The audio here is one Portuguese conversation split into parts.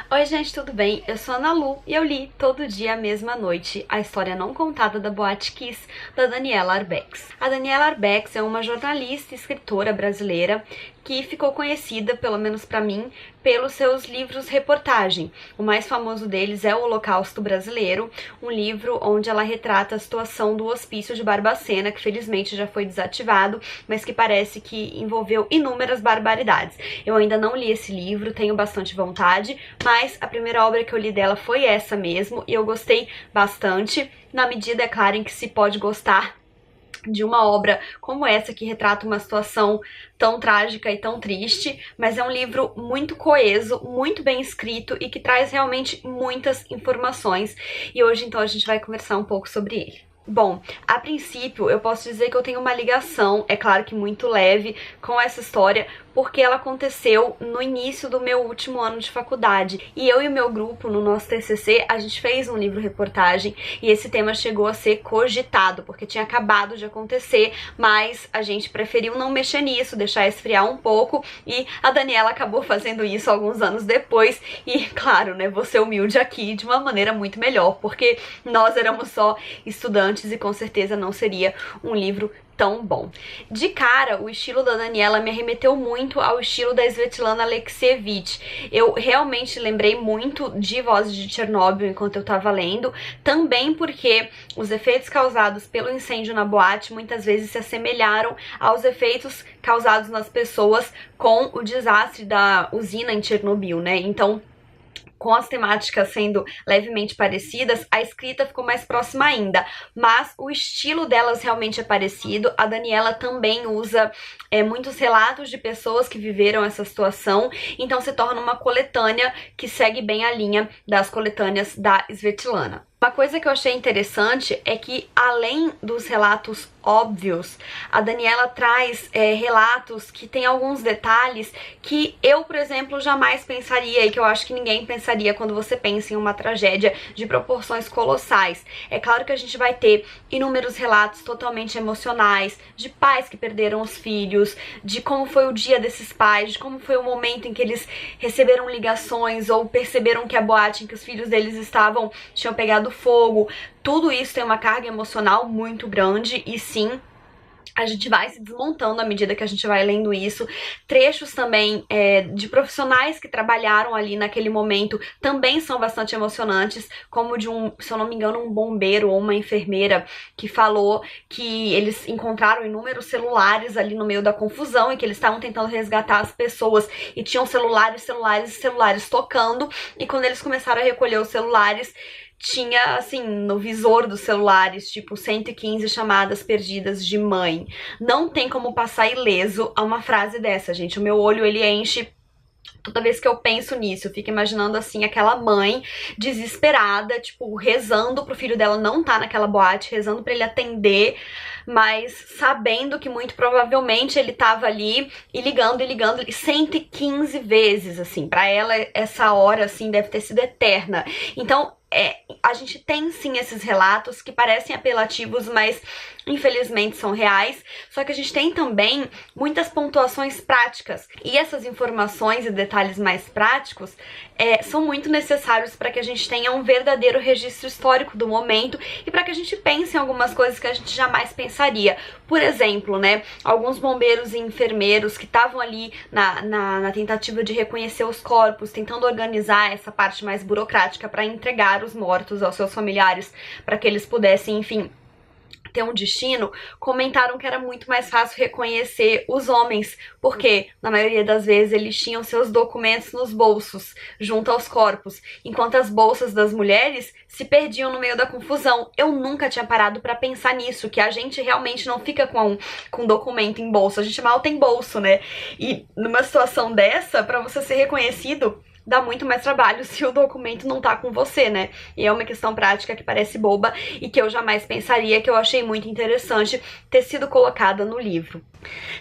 Oi gente, tudo bem? Eu sou a Ana Lu e eu li Todo Dia a Mesma Noite, a história não contada da Boate Kiss, da Daniela Arbex. A Daniela Arbex é uma jornalista e escritora brasileira que ficou conhecida, pelo menos pra mim, pelos seus livros reportagem. O mais famoso deles é O Holocausto Brasileiro, um livro onde ela retrata a situação do hospício de Barbacena, que felizmente já foi desativado, mas que parece que envolveu inúmeras barbaridades. Eu ainda não li esse livro, tenho bastante vontade, mas a primeira obra que eu li dela foi essa mesmo, e eu gostei bastante, na medida, é claro, em que se pode gostar de uma obra como essa, que retrata uma situação tão trágica e tão triste, mas é um livro muito coeso, muito bem escrito e que traz realmente muitas informações. E hoje, então, a gente vai conversar um pouco sobre ele. Bom, a princípio eu posso dizer que eu tenho uma ligação, é claro que muito leve, com essa história, porque ela aconteceu no início do meu último ano de faculdade. E eu e o meu grupo, no nosso TCC, a gente fez um livro-reportagem e esse tema chegou a ser cogitado, porque tinha acabado de acontecer, mas a gente preferiu não mexer nisso, deixar esfriar um pouco, e a Daniela acabou fazendo isso alguns anos depois, e claro, né, vou ser humilde aqui de uma maneira muito melhor, porque nós éramos só estudantes e com certeza não seria um livro tão bom. De cara, o estilo da Daniela me arremeteu muito ao estilo da Svetlana Alexievich. Eu realmente lembrei muito de Vozes de Chernobyl enquanto eu tava lendo, também porque os efeitos causados pelo incêndio na boate muitas vezes se assemelharam aos efeitos causados nas pessoas com o desastre da usina em Chernobyl, né? Então, com as temáticas sendo levemente parecidas, a escrita ficou mais próxima ainda, mas o estilo delas realmente é parecido. A Daniela também usa muitos relatos de pessoas que viveram essa situação, então se torna uma coletânea que segue bem a linha das coletâneas da Svetlana. Uma coisa que eu achei interessante é que, além dos relatos óbvios, a Daniela traz relatos que tem alguns detalhes que eu, por exemplo, jamais pensaria, e que eu acho que ninguém pensaria quando você pensa em uma tragédia de proporções colossais. É claro que a gente vai ter inúmeros relatos totalmente emocionais, de pais que perderam os filhos, de como foi o dia desses pais, de como foi o momento em que eles receberam ligações ou perceberam que a boate em que os filhos deles estavam tinham pegado fogo. Tudo isso tem uma carga emocional muito grande e sim, a gente vai se desmontando à medida que a gente vai lendo isso. Trechos também de profissionais que trabalharam ali naquele momento também são bastante emocionantes, como de se eu não me engano, um bombeiro ou uma enfermeira que falou que eles encontraram inúmeros celulares ali no meio da confusão e que eles estavam tentando resgatar as pessoas e tinham celulares tocando, e quando eles começaram a recolher os celulares, tinha, assim, no visor dos celulares, tipo, 115 chamadas perdidas de mãe. Não tem como passar ileso a uma frase dessa, gente. O meu olho, ele enche toda vez que eu penso nisso. Eu fico imaginando, assim, aquela mãe desesperada, tipo, rezando pro filho dela não tá naquela boate, rezando pra ele atender, mas sabendo que muito provavelmente ele tava ali e ligando 115 vezes, assim. Pra ela, essa hora, assim, deve ter sido eterna. Então, a gente tem sim esses relatos que parecem apelativos, mas infelizmente são reais, só que a gente tem também muitas pontuações práticas, e essas informações e detalhes mais práticos são muito necessários para que a gente tenha um verdadeiro registro histórico do momento e para que a gente pense em algumas coisas que a gente jamais pensaria. Por exemplo, né, alguns bombeiros e enfermeiros que estavam ali na tentativa de reconhecer os corpos, tentando organizar essa parte mais burocrática para entregar os mortos aos seus familiares, para que eles pudessem, enfim, ter um destino, comentaram que era muito mais fácil reconhecer os homens, porque na maioria das vezes eles tinham seus documentos nos bolsos, junto aos corpos, enquanto as bolsas das mulheres se perdiam no meio da confusão. Eu nunca tinha parado pra pensar nisso, que a gente realmente não fica com documento em bolso, a gente mal tem bolso, né? E numa situação dessa, pra você ser reconhecido, dá muito mais trabalho se o documento não tá com você, né? E é uma questão prática que parece boba e que eu jamais pensaria, que eu achei muito interessante ter sido colocada no livro.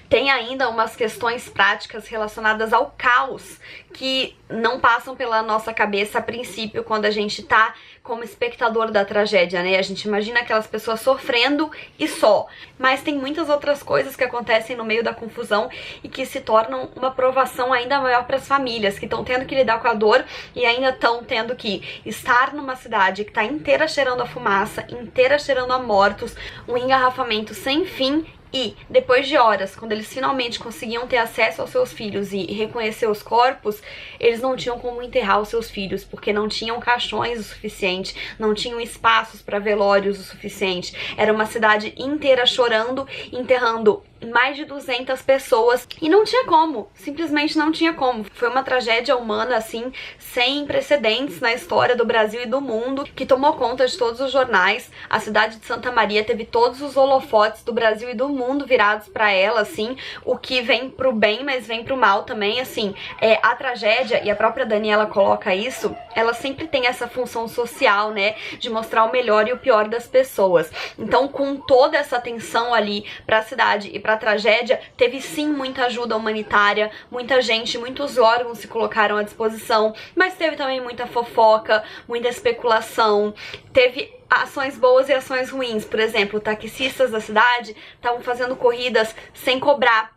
Tem ainda umas questões práticas relacionadas ao caos que não passam pela nossa cabeça a princípio quando a gente tá como espectador da tragédia, né? A gente imagina aquelas pessoas sofrendo e só. Mas tem muitas outras coisas que acontecem no meio da confusão e que se tornam uma provação ainda maior para as famílias, que estão tendo que lidar lidar com a dor e ainda estão tendo que estar numa cidade que tá inteira cheirando a fumaça, inteira cheirando a mortos, um engarrafamento sem fim. E, depois de horas, quando eles finalmente conseguiam ter acesso aos seus filhos e reconhecer os corpos, eles não tinham como enterrar os seus filhos, porque não tinham caixões o suficiente, não tinham espaços para velórios o suficiente. Era uma cidade inteira chorando, enterrando mais de 200 pessoas e não tinha como, simplesmente não tinha como. Foi uma tragédia humana, assim, sem precedentes na história do Brasil e do mundo, que tomou conta de todos os jornais. A cidade de Santa Maria teve todos os holofotes do Brasil e do mundo virados para ela, assim, o que vem pro bem, mas vem pro mal também, assim. A tragédia, e a própria Daniela coloca isso, ela sempre tem essa função social, né, de mostrar o melhor e o pior das pessoas. Então, com toda essa atenção ali pra cidade e pra tragédia, teve sim muita ajuda humanitária, muita gente, muitos órgãos se colocaram à disposição, mas teve também muita fofoca, muita especulação, teve ações boas e ações ruins. Por exemplo, taxistas da cidade estavam fazendo corridas sem cobrar,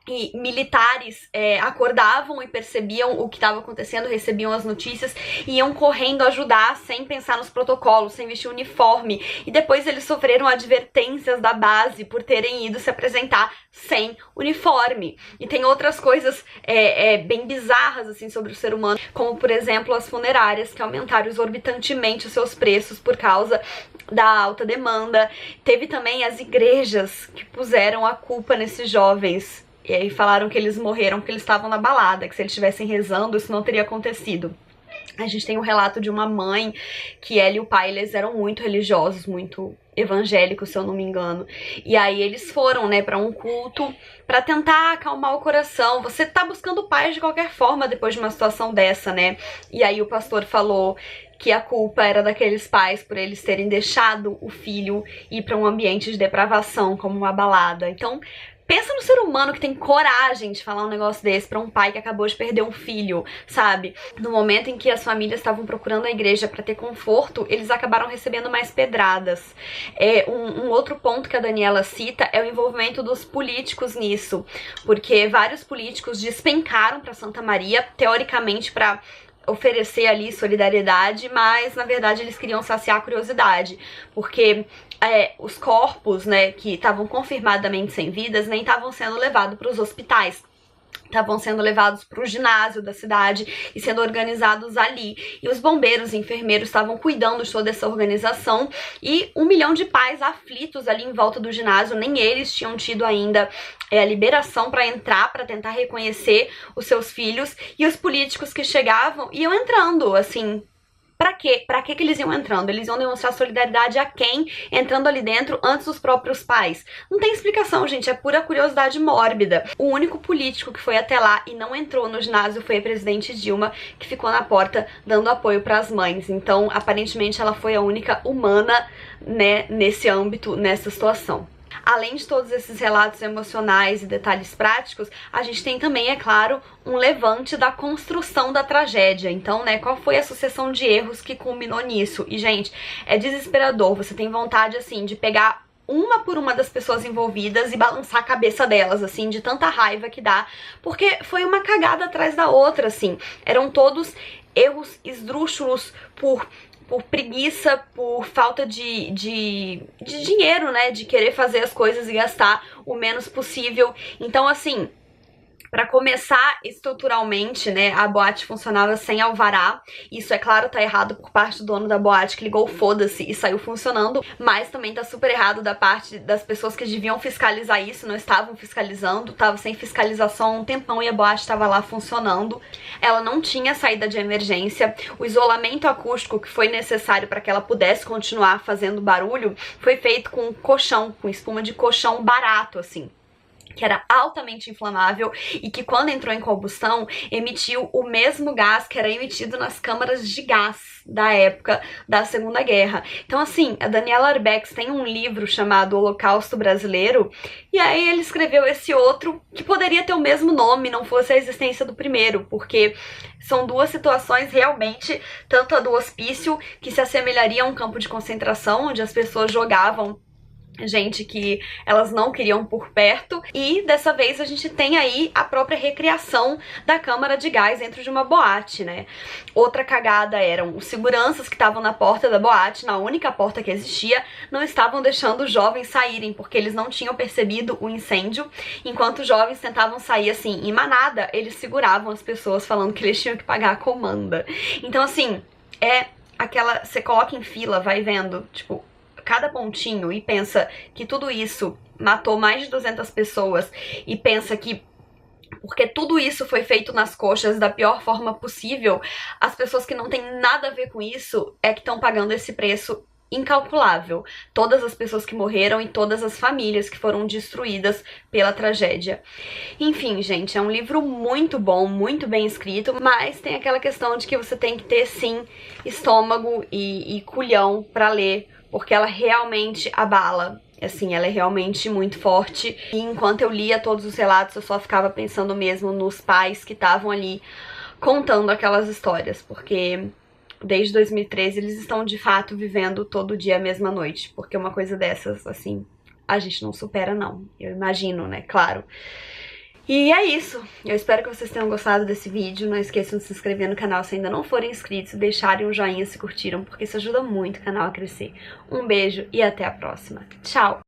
e militares acordavam e percebiam o que estava acontecendo, recebiam as notícias e iam correndo ajudar sem pensar nos protocolos, sem vestir uniforme. E depois eles sofreram advertências da base por terem ido se apresentar sem uniforme. E tem outras coisas bem bizarras assim sobre o ser humano, como por exemplo as funerárias, que aumentaram exorbitantemente os seus preços por causa da alta demanda. Teve também as igrejas que puseram a culpa nesses jovens. E aí falaram que eles morreram porque eles estavam na balada, que se eles estivessem rezando isso não teria acontecido. A gente tem um relato de uma mãe que ela e o pai, eles eram muito religiosos, muito evangélicos, se eu não me engano. E aí eles foram, né, pra um culto pra tentar acalmar o coração. Você tá buscando paz de qualquer forma depois de uma situação dessa, né? E aí o pastor falou que a culpa era daqueles pais por eles terem deixado o filho ir pra um ambiente de depravação, como uma balada. Então, pensa no ser humano que tem coragem de falar um negócio desse pra um pai que acabou de perder um filho, sabe? No momento em que as famílias estavam procurando a igreja pra ter conforto, eles acabaram recebendo mais pedradas. Um outro ponto que a Daniela cita é o envolvimento dos políticos nisso, porque vários políticos despencaram pra Santa Maria, teoricamente pra oferecer ali solidariedade, mas na verdade eles queriam saciar a curiosidade, porque os corpos, né, que estavam confirmadamente sem vidas, nem estavam sendo levados para os hospitais. Estavam sendo levados para o ginásio da cidade e sendo organizados ali. E os bombeiros e enfermeiros estavam cuidando de toda essa organização. E 1 milhão de pais aflitos ali em volta do ginásio, nem eles tinham tido ainda a liberação para entrar, para tentar reconhecer os seus filhos. E os políticos que chegavam iam entrando, assim. Pra quê? Pra que eles iam entrando? Eles iam demonstrar solidariedade a quem entrando ali dentro antes dos próprios pais? Não tem explicação, gente, é pura curiosidade mórbida. O único político que foi até lá e não entrou no ginásio foi a presidente Dilma, que ficou na porta dando apoio pras mães. Então, aparentemente, ela foi a única humana, né, nesse âmbito, nessa situação. Além de todos esses relatos emocionais e detalhes práticos, a gente tem também, é claro, um levante da construção da tragédia. Então, né, qual foi a sucessão de erros que culminou nisso? E, gente, é desesperador. Você tem vontade, assim, de pegar uma por uma das pessoas envolvidas e balançar a cabeça delas, assim, de tanta raiva que dá, porque foi uma cagada atrás da outra, assim. Eram todos erros esdrúxulos por preguiça, por falta de dinheiro, né, de querer fazer as coisas e gastar o menos possível. Então, assim, para começar, estruturalmente, né, a boate funcionava sem alvará. Isso, é claro, tá errado por parte do dono da boate, que ligou o foda-se e saiu funcionando, mas também tá super errado da parte das pessoas que deviam fiscalizar isso, não estavam fiscalizando, tava sem fiscalização há um tempão e a boate tava lá funcionando. Ela não tinha saída de emergência, o isolamento acústico que foi necessário para que ela pudesse continuar fazendo barulho foi feito com colchão, com espuma de colchão barato, assim, que era altamente inflamável e que quando entrou em combustão emitiu o mesmo gás que era emitido nas câmaras de gás da época da Segunda Guerra. Então, assim, a Daniela Arbex tem um livro chamado Holocausto Brasileiro, e aí ele escreveu esse outro que poderia ter o mesmo nome, não fosse a existência do primeiro, porque são duas situações realmente, tanto a do hospício, que se assemelharia a um campo de concentração, onde as pessoas jogavam gente que elas não queriam por perto, e dessa vez a gente tem aí a própria recriação da câmara de gás dentro de uma boate, né? Outra cagada eram os seguranças que estavam na porta da boate, na única porta que existia, não estavam deixando os jovens saírem, porque eles não tinham percebido o incêndio. Enquanto os jovens tentavam sair assim em manada, eles seguravam as pessoas falando que eles tinham que pagar a comanda. Então assim, é aquela, você coloca em fila, vai vendo, tipo, cada pontinho e pensa que tudo isso matou mais de 200 pessoas e pensa que porque tudo isso foi feito nas coxas da pior forma possível, as pessoas que não têm nada a ver com isso é que estão pagando esse preço incalculável. Todas as pessoas que morreram e todas as famílias que foram destruídas pela tragédia. Enfim, gente, é um livro muito bom, muito bem escrito, mas tem aquela questão de que você tem que ter, sim, estômago e culhão pra ler, porque ela realmente abala. Assim, ela é realmente muito forte. E enquanto eu lia todos os relatos, eu só ficava pensando mesmo nos pais que estavam ali contando aquelas histórias, porque desde 2013 eles estão de fato vivendo todo dia a mesma noite, porque uma coisa dessas, assim, a gente não supera não. Eu imagino, né? Claro. E é isso, eu espero que vocês tenham gostado desse vídeo, não esqueçam de se inscrever no canal se ainda não forem inscritos, deixarem um joinha se curtiram, porque isso ajuda muito o canal a crescer. Um beijo e até a próxima. Tchau!